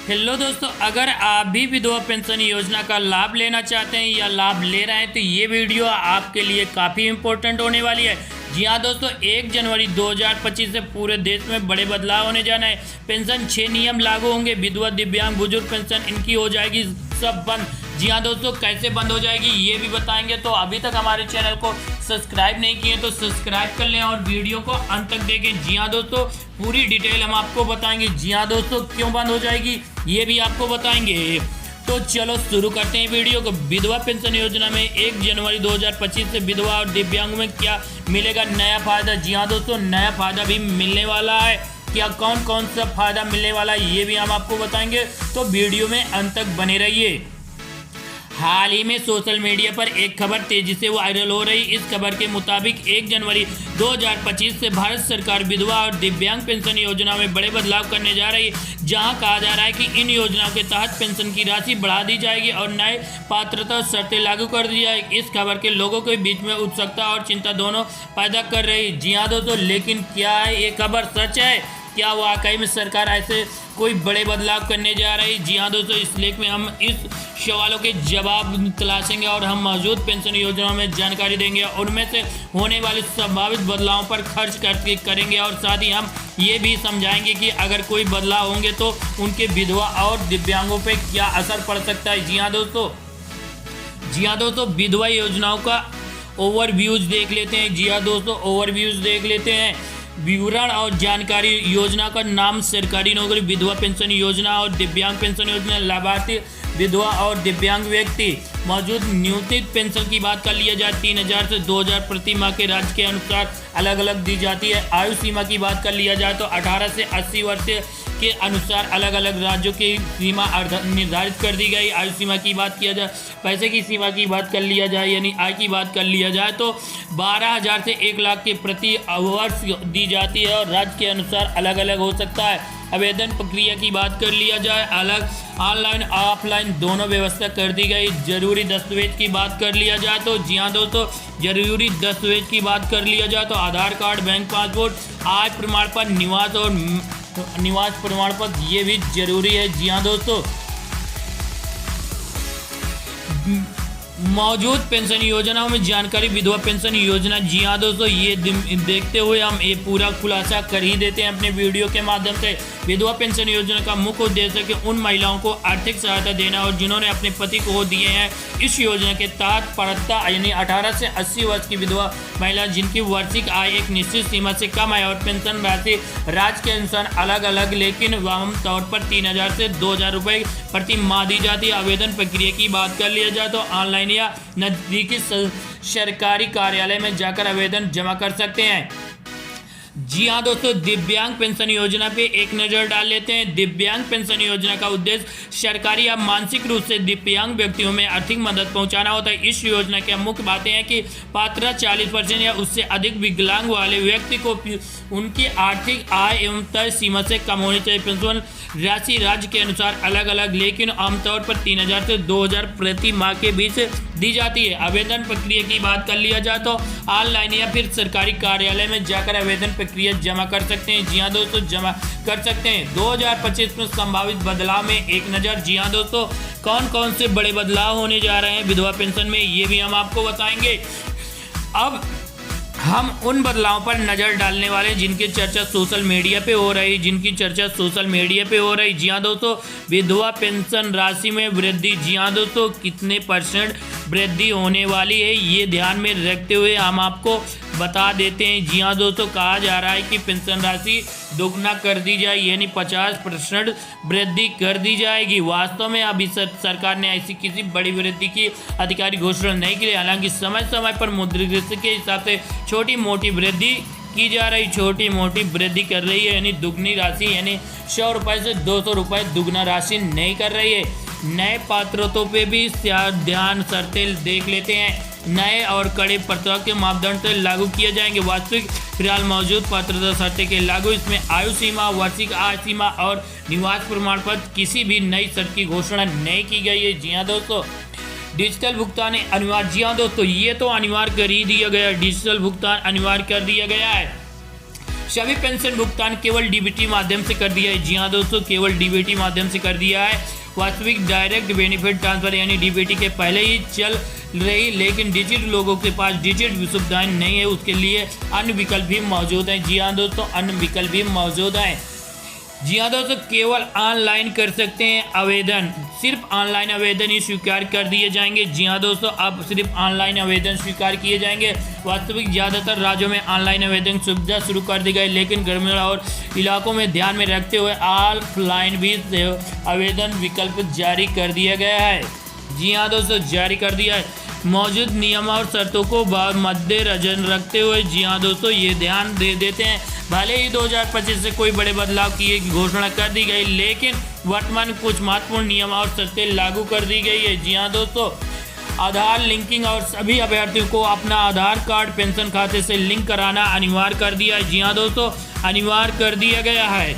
Hello दोस्तों, अगर आप भी विधवा पेंशन योजना का लाभ लेना चाहते हैं या लाभ ले रहे हैं तो ये वीडियो आपके लिए काफ़ी इम्पोर्टेंट होने वाली है। जी हाँ दोस्तों, 1 जनवरी 2025 से पूरे देश में बड़े बदलाव होने जाना है। पेंशन 6 नियम लागू होंगे। विधवा, दिव्यांग, बुजुर्ग पेंशन इनकी हो जाएगी सब बंद। जी हाँ दोस्तों, कैसे बंद हो जाएगी ये भी बताएंगे। तो अभी तक हमारे चैनल को सब्सक्राइब नहीं किए तो सब्सक्राइब कर लें और वीडियो को अंत तक देखें। जी हाँ दोस्तों, पूरी डिटेल हम आपको बताएंगे। जी हाँ दोस्तों, क्यों बंद हो जाएगी ये भी आपको बताएंगे। तो चलो शुरू करते हैं वीडियो को। विधवा पेंशन योजना में 1 जनवरी 2025 से विधवा और दिव्यांग में क्या मिलेगा नया फायदा। जी हाँ दोस्तों, नया फायदा भी मिलने वाला है। क्या कौन कौन सा फायदा मिलने वाला है ये भी हम आपको बताएंगे, तो वीडियो में अंत तक बने रहिए। हाल ही में सोशल मीडिया पर एक खबर तेजी से वायरल हो रही। इस खबर के मुताबिक 1 जनवरी 2025 से भारत सरकार विधवा और दिव्यांग पेंशन योजना में बड़े बदलाव करने जा रही है, जहां कहा जा रहा है कि इन योजनाओं के तहत पेंशन की राशि बढ़ा दी जाएगी और नए पात्रता शर्तें लागू कर दी जाएगी। इस खबर के लोगों के बीच में उत्सुकता और चिंता दोनों पैदा कर रही। जी हाँ दोस्तों, लेकिन क्या है ये खबर सच है? क्या वाकई में सरकार ऐसे कोई बड़े बदलाव करने जा रही? जी हाँ दोस्तों, इस लेख में हम इस सवालों के जवाब तलाशेंगे और हम मौजूद पेंशन योजनाओं में जानकारी देंगे, उनमें से होने वाले संभावित बदलावों पर खर्च करेंगे और साथ ही हम ये भी समझाएंगे कि अगर कोई बदलाव होंगे तो उनके विधवा और दिव्यांगों पर क्या असर पड़ सकता है। जी हाँ दोस्तों, विधवा योजनाओं का ओवरव्यूज देख लेते हैं। जी हाँ दोस्तों, ओवरव्यूज देख लेते हैं। विवरण और जानकारी। योजना का नाम सरकारी नौकरी विधवा पेंशन योजना और दिव्यांग पेंशन योजना। लाभार्थी विधवा और दिव्यांग व्यक्ति। मौजूद न्यूनतम पेंशन की बात कर लिया जाए 3000 से 2000 प्रति माह के राज्य के अनुसार अलग अलग दी जाती है। आयु सीमा की बात कर लिया जाए तो 18 से 80 वर्ष के अनुसार अलग अलग राज्यों की सीमा निर्धारित कर दी गई। आयु सीमा की बात किया जाए, पैसे की सीमा की बात कर लिया जाए यानी आय की बात कर लिया जाए तो 12,000 से 1 लाख के प्रति वर्ष दी जाती है और राज्य के अनुसार अलग अलग हो सकता है। आवेदन प्रक्रिया की बात कर लिया जाए, अलग ऑनलाइन ऑफलाइन दोनों व्यवस्था कर दी गई। जरूरी दस्तावेज की बात कर लिया जाए तो जी हाँ दोस्तों, जरूरी दस्तावेज की बात कर लिया जाए तो आधार कार्ड, बैंक पासपोर्ट, आय प्रमाण पत्र, निवास प्रमाण पत्र ये भी जरूरी है। जी हाँ दोस्तों, मौजूद पेंशन योजनाओं में जानकारी। विधवा पेंशन योजना। जी हाँ दोस्तों, ये देखते हुए हम ये पूरा खुलासा कर ही देते हैं अपने वीडियो के माध्यम से। विधवा पेंशन योजना का मुख्य उद्देश्य है कि उन महिलाओं को आर्थिक सहायता देना और जिन्होंने अपने पति को दिए हैं। इस योजना के तहत पात्रता यानी 18 से 80 वर्ष की विधवा महिला जिनकी वार्षिक आय एक निश्चित सीमा से कम है और पेंशन राशि राज्य के अनुसार अलग अलग लेकिन आम तौर पर 3000 से 2000 रुपये प्रति माह दी जाती है। आवेदन प्रक्रिया की बात कर लिया जाए तो ऑनलाइन या नजदीकी सरकारी कार्यालय में जाकर आवेदन जमा कर सकते हैं। जी हाँ दोस्तों, दिव्यांग पेंशन योजना पे एक नज़र डाल लेते हैं। दिव्यांग पेंशन योजना का उद्देश्य सरकारी या मानसिक रूप से दिव्यांग व्यक्तियों में आर्थिक मदद पहुंचाना होता है। इस योजना की मुख्य बातें हैं कि पात्र 40% या उससे अधिक विकलांग वाले व्यक्ति को उनकी आर्थिक आय एवं तय सीमा से कम होनी चाहिए। पेंशन राशि राज्य के अनुसार अलग अलग लेकिन आमतौर पर 3000 से 2000 प्रति माह के बीच दी जाती है। आवेदन प्रक्रिया की बात कर लिया जाए तो ऑनलाइन या फिर सरकारी कार्यालय में जाकर आवेदन प्रक्रिया जमा कर सकते हैं। जी हाँ दोस्तों, जमा कर सकते हैं। 2025 में संभावित बदलाव में एक नज़र। जी हाँ दोस्तों, कौन कौन से बड़े बदलाव होने जा रहे हैं विधवा पेंशन में ये भी हम आपको बताएंगे। अब हम उन बदलावों पर नज़र डालने वाले जिनकी चर्चा सोशल मीडिया पे हो रही। जी हाँ दोस्तों, विधवा पेंशन राशि में वृद्धि। जी हाँ दोस्तों, कितने % वृद्धि होने वाली है ये ध्यान में रखते हुए हम आपको बता देते हैं। जी हाँ दोस्तों, कहा जा रहा है कि पेंशन राशि दोगुना कर दी जाए यानी 50% वृद्धि कर दी जाएगी। वास्तव में अभी सरकार ने ऐसी किसी बड़ी वृद्धि की आधिकारिक घोषणा नहीं की। हालांकि समय समय पर मुद्रास्फीति के हिसाब से छोटी मोटी वृद्धि की जा रही, छोटी मोटी वृद्धि कर रही है यानी दुगनी राशि यानी 100 रुपये से 200 रुपये दुगना राशि नहीं कर रही है। नए पात्रतों पे भी ध्यान शर्तें देख लेते हैं। नए और कड़े पात्रता के मापदंड से लागू किए जाएंगे। वास्तविक फिलहाल मौजूद पात्रता शर्तें के लागू इसमें आयु सीमा, वार्षिक आय सीमा और निवास प्रमाण पत्र किसी भी नई शर्त की घोषणा नहीं की गई है। जी हाँ दोस्तों, डिजिटल भुगतान अनिवार्य। जी हाँ दोस्तों, ये तो अनिवार्य कर ही दिया गया। डिजिटल भुगतान अनिवार्य कर दिया गया है। सभी पेंशन भुगतान केवल डीबीटी माध्यम से कर दिया है। जी हाँ दोस्तों, केवल डीबीटी माध्यम से कर दिया है। वास्तविक डायरेक्ट बेनिफिट ट्रांसफर यानी डीबीटी के पहले ही चल रही, लेकिन डिजिट लोगों के पास डिजिट सुविधाएं नहीं है, उसके लिए अन्य विकल्प भी मौजूद हैं। जी हाँ दोस्तों, अन्य विकल्प भी मौजूद हैं। जी हाँ दोस्तों, केवल ऑनलाइन कर सकते हैं आवेदन, सिर्फ ऑनलाइन आवेदन ही स्वीकार कर दिए जाएंगे। जी हाँ दोस्तों, अब सिर्फ ऑनलाइन आवेदन स्वीकार किए जाएंगे। वास्तविक ज़्यादातर राज्यों में ऑनलाइन आवेदन सुविधा शुरू कर दी गई, लेकिन ग्रामीण और इलाकों में ध्यान में रखते हुए ऑफलाइन भी आवेदन विकल्प जारी कर दिया गया है। जी हाँ दोस्तों, जारी कर दिया है। मौजूद नियम और शर्तों को मद्देनजर रखते हुए जी हाँ दोस्तों ये ध्यान दे देते हैं, भले ही 2025 से कोई बड़े बदलाव की घोषणा कर दी गई, लेकिन वर्तमान कुछ महत्वपूर्ण नियम और शर्तें लागू कर दी गई है। जी हाँ दोस्तों, आधार लिंकिंग और सभी अभ्यर्थियों को अपना आधार कार्ड पेंशन खाते से लिंक कराना अनिवार्य कर दिया है। जी हाँ दोस्तों, अनिवार्य कर दिया गया है।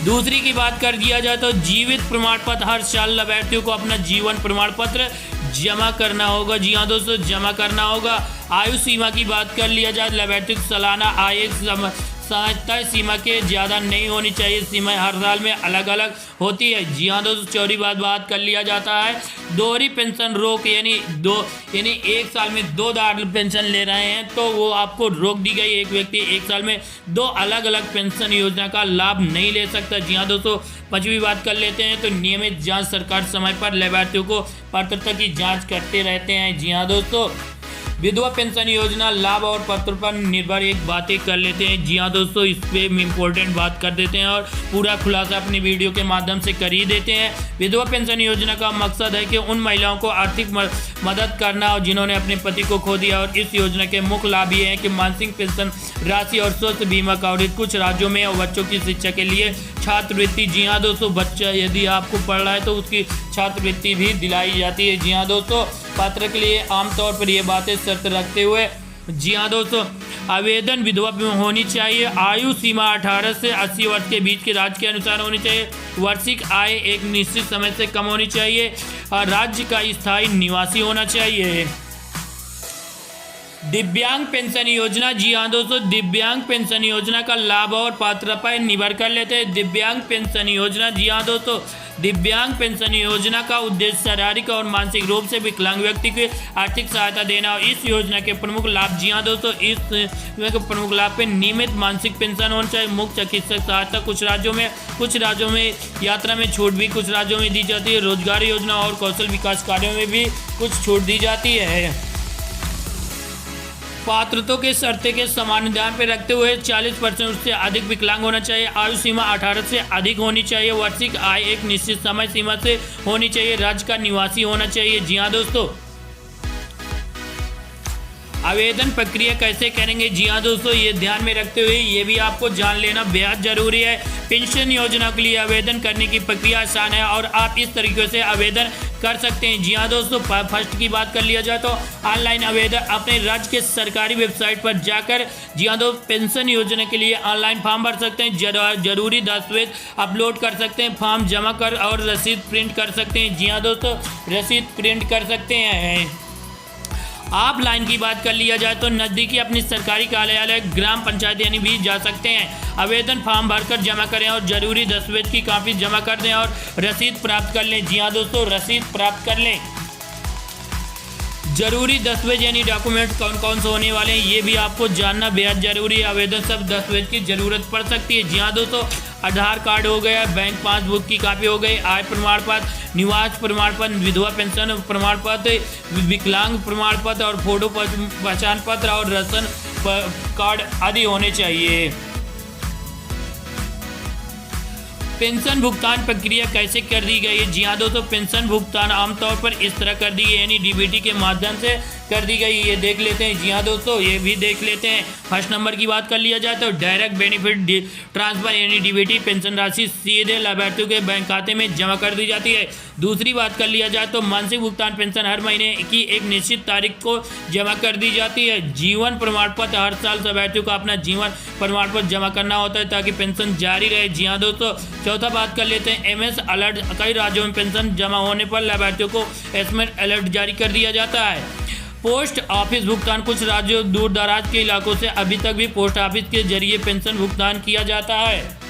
दूसरी की बात कर दिया जाए तो जीवित प्रमाण पत्र, हर साल अभ्यर्थियों को अपना जीवन प्रमाण पत्र जमा करना होगा। जी हाँ दोस्तों, जमा करना होगा। आयु सीमा की बात कर लिया जाए, अभ्यर्थियों की सालाना आय तय सीमा के ज़्यादा नहीं होनी चाहिए। सीमाएं हर साल में अलग अलग होती है। जी हाँ दोस्तों, चौथी बात कर लिया जाता है दोहरी पेंशन रोक, यानी एक साल में 2 बार पेंशन ले रहे हैं तो वो आपको रोक दी गई। एक व्यक्ति एक साल में 2 अलग अलग पेंशन योजना का लाभ नहीं ले सकता। जी हाँ दोस्तों, 5वीं बात कर लेते हैं तो नियमित जाँच, सरकार समय पर लाभार्थियों को पात्रता की जाँच करते रहते हैं। जी हाँ दोस्तों, विधवा पेंशन योजना लाभ और पत्र पर निर्भर एक बातें कर लेते हैं। जी हाँ दोस्तों, इस पे इम्पोर्टेंट बात कर देते हैं और पूरा खुलासा अपनी वीडियो के माध्यम से कर ही देते हैं। विधवा पेंशन योजना का मकसद है कि उन महिलाओं को आर्थिक मदद करना और जिन्होंने अपने पति को खो दिया, और इस योजना के मुख्य लाभ ये हैं कि मासिक पेंशन राशि और स्वास्थ्य बीमा कवरेज, कुछ राज्यों में और बच्चों की शिक्षा के लिए छात्रवृत्ति। जी हाँ दोस्तों, बच्चा यदि आपको पढ़ रहा है तो उसकी छात्रवृत्ति भी दिलाई जाती है। जी हाँ दोस्तों, पात्र के लिए आमतौर पर ये बातें शर्त रखते हुए जी हाँ दोस्तों, आवेदन विधवा होनी चाहिए। आयु सीमा 18 से 80 वर्ष के बीच के राज्य के अनुसार होनी चाहिए। वार्षिक आय एक निश्चित समय से कम होनी चाहिए और राज्य का स्थायी निवासी होना चाहिए। दिव्यांग पेंशन योजना। जी हाँ दोस्तों, दिव्यांग पेंशन योजना का लाभ और पात्रता पर निर्भर कर लेते हैं। दिव्यांग पेंशन योजना, जी हाँ दोस्तों, दिव्यांग पेंशन योजना का उद्देश्य शारीरिक और मानसिक रूप से विकलांग व्यक्ति को आर्थिक सहायता देना और इस योजना के प्रमुख लाभ। जी हाँ दोस्तों, इस प्रमुख लाभ पे नियमित मानसिक पेंशन होना चाहिए। मुख्य चिकित्सक सहायता कुछ राज्यों में यात्रा में छूट भी कुछ राज्यों में दी जाती है। रोजगार योजना और कौशल विकास कार्यों में भी कुछ छूट दी जाती है। पात्रता के शर्तें के समान ध्यान पर रखते हुए 40% से अधिक विकलांग होना चाहिए। आयु सीमा 18 से अधिक होनी चाहिए। वार्षिक आय एक निश्चित समय सीमा से होनी चाहिए। राज्य का निवासी होना चाहिए। जी हाँ दोस्तों, आवेदन प्रक्रिया कैसे करेंगे। जी हाँ दोस्तों, ये ध्यान में रखते हुए ये भी आपको जान लेना बेहद जरूरी है। पेंशन योजना के लिए आवेदन करने की प्रक्रिया आसान है और आप इस तरीके से आवेदन कर सकते हैं। जी हाँ दोस्तों, फर्स्ट की बात कर लिया जाए तो ऑनलाइन आवेदन अपने राज्य के सरकारी वेबसाइट पर जाकर जी हाँ दोस्तों पेंशन योजना के लिए ऑनलाइन फॉर्म भर सकते हैं। जरूरी दस्तावेज अपलोड कर सकते हैं, फॉर्म जमा कर और रसीद प्रिंट कर सकते हैं। जी हाँ दोस्तों, रसीद प्रिंट कर सकते हैं। ऑफलाइन की बात कर लिया जाए तो नज़दीकी अपनी सरकारी कार्यालय, ग्राम पंचायत यानी भी जा सकते हैं। आवेदन फॉर्म भरकर जमा करें और जरूरी दस्तावेज की कॉपी जमा कर दें और रसीद प्राप्त कर लें। जी हाँ दोस्तों, रसीद प्राप्त कर लें। जरूरी दस्तावेज यानी डॉक्यूमेंट कौन कौन से होने वाले हैं ये भी आपको जानना बेहद जरूरी है। आवेदन सब दस्तावेज की जरूरत पड़ सकती है। जी हाँ दोस्तों, आधार कार्ड हो गया, बैंक पासबुक की कॉपी हो गई, आय प्रमाण पत्र, निवास प्रमाण पत्र, विधवा पेंशन प्रमाण पत्र, विकलांग प्रमाण पत्र और फोटो पहचान पत्र और राशन कार्ड आदि होने चाहिए। पेंशन भुगतान प्रक्रिया कैसे कर दी गई है। जी हाँ दोस्तों, पेंशन भुगतान आमतौर पर इस तरह कर दी है, यानी डीबीटी के माध्यम से कर दी गई। ये देख लेते हैं। जी हाँ दोस्तों, ये भी देख लेते हैं। फर्स्ट नंबर की बात कर लिया जाए तो डायरेक्ट बेनिफिट ट्रांसफर यानी डीबीटी, पेंशन राशि सीधे लाभार्थियों के बैंक खाते में जमा कर दी जाती है। दूसरी बात कर लिया जाए तो मासिक भुगतान पेंशन हर महीने की एक निश्चित तारीख को जमा कर दी जाती है। जीवन प्रमाण पत्र, हर साल लाभार्थियों को अपना जीवन प्रमाण पत्र जमा करना होता है ताकि पेंशन जारी रहे। जी हाँ दोस्तों, चौथा बात कर लेते हैं एमएस अलर्ट। कई राज्यों में पेंशन जमा होने पर लाभार्थियों को एसएमएस अलर्ट जारी कर दिया जाता है। पोस्ट ऑफिस भुगतान। कुछ राज्यों दूर दराज के इलाकों से अभी तक भी पोस्ट ऑफिस के जरिए पेंशन भुगतान किया जाता है।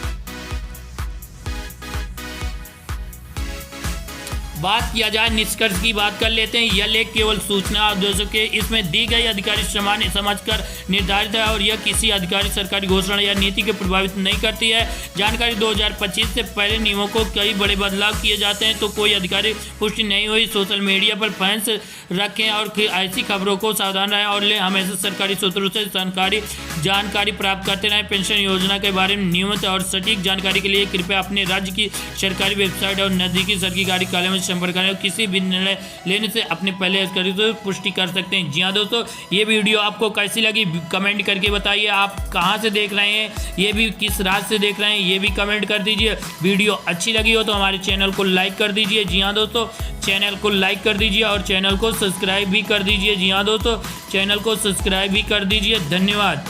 बात किया जाए निष्कर्ष की, बात कर लेते हैं। यह लेख केवल सूचना उद्देश्यों के इसमें दी गई अधिकारी सामान्य समझकर निर्धारित है और यह किसी अधिकारी सरकारी घोषणा या नीति को प्रभावित नहीं करती है। जानकारी 2025 से पहले नियमों को कई बड़े बदलाव किए जाते हैं, तो कोई अधिकारी पुष्टि नहीं हुई। सोशल मीडिया पर फैंस रखें और ऐसी खबरों को सावधान रहें और हमेशा सरकारी सूत्रों से जानकारी प्राप्त करते रहें। पेंशन योजना के बारे में नियमित और सटीक जानकारी के लिए कृपया अपने राज्य की सरकारी वेबसाइट और नजदीकी सरकारी कार्यालय में संपर्क करें। किसी भी निर्णय लेने से अपने पहले अधिकारी से पुष्टि कर सकते हैं। जी हाँ दोस्तों, ये वीडियो आपको कैसी लगी कमेंट करके बताइए। आप कहाँ से देख रहे हैं, ये भी किस राज्य से देख रहे हैं, ये भी कमेंट कर दीजिए। वीडियो अच्छी लगी हो तो हमारे चैनल को लाइक कर दीजिए। जी हाँ दोस्तों, चैनल को लाइक कर दीजिए और चैनल को सब्सक्राइब भी कर दीजिए। जी हाँ दोस्तों, चैनल को सब्सक्राइब भी कर दीजिए। धन्यवाद।